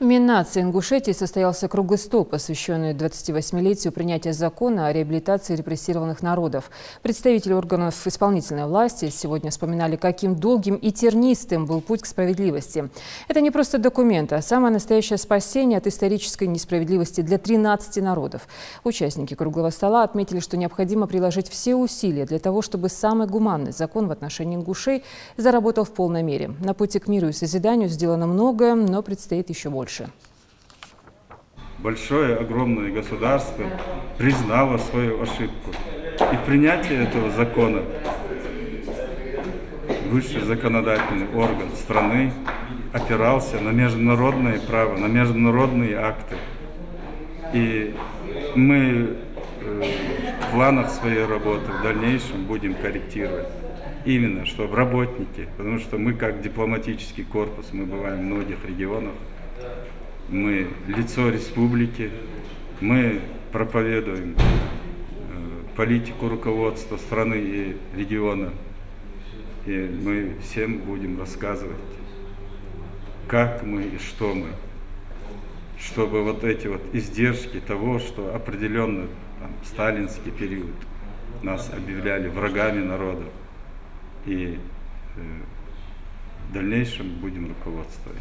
В Миннации Ингушетии состоялся круглый стол, посвященный 28-летию принятия закона о реабилитации репрессированных народов. Представители органов исполнительной власти сегодня вспоминали, каким долгим и тернистым был путь к справедливости. Это не просто документ, а самое настоящее спасение от исторической несправедливости для 13 народов. Участники круглого стола отметили, что необходимо приложить все усилия для того, чтобы самый гуманный закон в отношении ингушей заработал в полной мере. На пути к миру и созиданию сделано многое, но предстоит еще больше. Большое, огромное государство признало свою ошибку. И принятие этого закона высший законодательный орган страны опирался на международное право, на международные акты. И мы в планах своей работы в дальнейшем будем корректировать. Именно, чтобы работники, потому что мы как дипломатический корпус, мы бываем в многих регионах, мы лицо республики, мы проповедуем политику руководства страны и региона. И мы всем будем рассказывать, как мы и что мы, чтобы вот эти вот издержки того, что определенно сталинский период нас объявляли врагами народа, и в дальнейшем будем руководствовать.